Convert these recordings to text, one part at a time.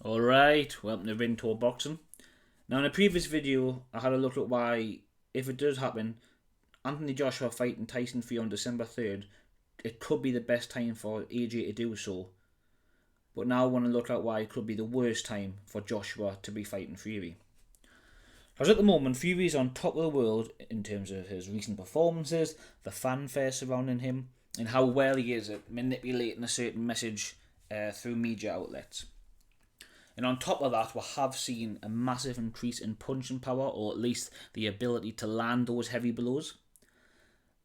Alright, welcome to Rinto Boxing. Now in a previous video I had a look at why, if it does happen, Anthony Joshua fighting Tyson Fury on December 3rd, it could be the best time for AJ to do so. But now I want to look at why it could be the worst time for Joshua to be fighting Fury. Because at the moment Fury is on top of the world in terms of his recent performances, the fanfare surrounding him, and how well he is at manipulating a certain message through media outlets. And on top of that, we have seen a massive increase in punching power, or at least the ability to land those heavy blows.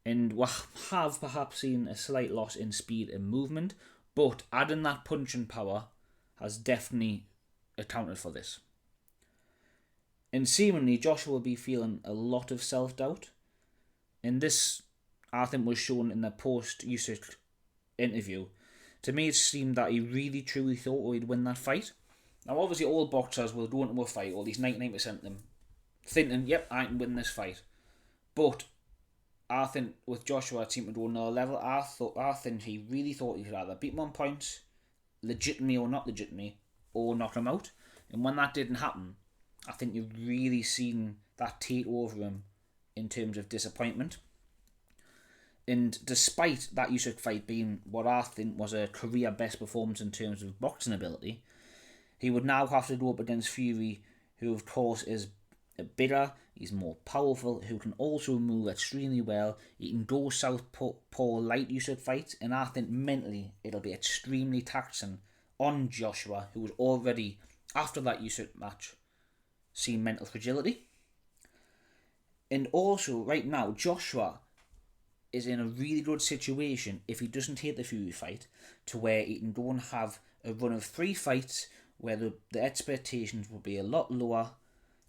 And we have perhaps seen a slight loss in speed and movement, but adding that punching power has definitely accounted for this. And seemingly, Joshua will be feeling a lot of self-doubt. And this, I think, was shown in the post-Usyk interview. To me, it seemed that he really truly thought he'd win that fight. Now, obviously, all boxers will go into a fight, or at least 99% of them, thinking, yep, I can win this fight. But I think with Joshua, it seemed to go another level. I think he really thought he could either beat him on points, legitimately or not legitimately, or knock him out. And when that didn't happen, I think you've really seen that take over him in terms of disappointment. And despite that Usyk fight being what I think was a career best performance in terms of boxing ability, he would now have to go up against Fury, who of course is bigger, he's more powerful, who can also move extremely well. He can go southpaw like Usyk fights, and I think mentally it'll be extremely taxing on Joshua, who was already, after that Usyk match, seen mental fragility. And also, right now, Joshua is in a really good situation if he doesn't take the Fury fight, to where he can go and have a run of 3 fights where the expectations will be a lot lower,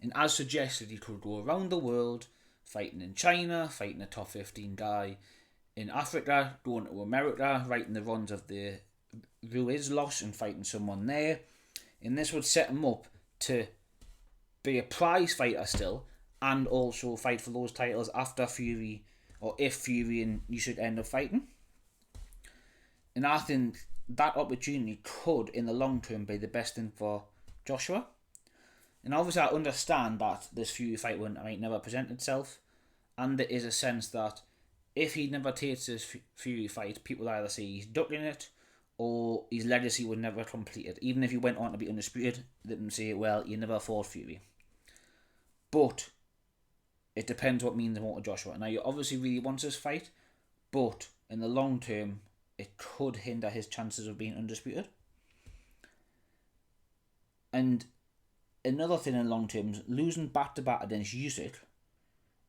and as suggested, he could go around the world, fighting in China, fighting a top 15 guy in Africa, going to America, writing the runs of the Ruiz loss and fighting someone there, and this would set him up to be a prize fighter still, and also fight for those titles after Fury, or if Fury and Usyk end up fighting. And I think that opportunity could, in the long term, be the best thing for Joshua. And obviously, I understand that this Fury fight might never present itself, and there is a sense that if he never takes this Fury fight, people either say he's ducking it, or his legacy would never complete it. Even if he went on to be undisputed, they would say, well, you never fought Fury. But it depends what means more to Joshua. Now, you obviously really want this fight, but in the long term, it could hinder his chances of being undisputed. And another thing in long term is losing back-to-back against Usyk,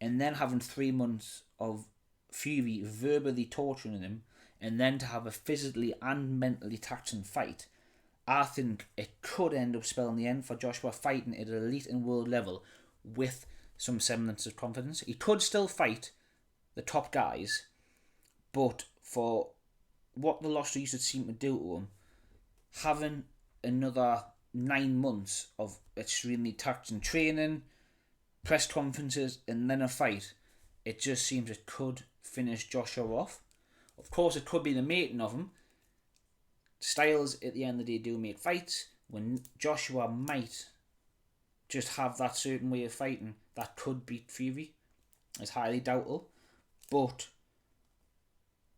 and then having 3 months of Fury verbally torturing him, and then to have a physically and mentally taxing fight. I think it could end up spelling the end for Joshua fighting at an elite and world level with some semblance of confidence. He could still fight the top guys, but for what the loss to Usyk seemed to do to him, having another 9 months of extremely taxing training, press conferences, and then a fight, it just seems it could finish Joshua off. Of course, it could be the making of him. Styles, at the end of the day, do make fights. When Joshua might just have that certain way of fighting that could beat Fury, it's highly doubtful. But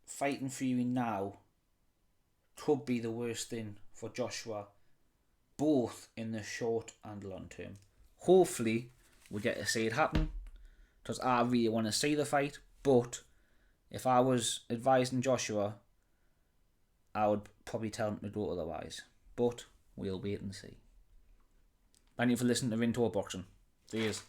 fighting Fury now could be the worst thing for Joshua, both in the short and long term. Hopefully, we get to see it happen, because I really want to see the fight. But if I was advising Joshua, I would probably tell him to go otherwise. But we'll wait and see. Thank you for listening to Rinto Boxing. Cheers.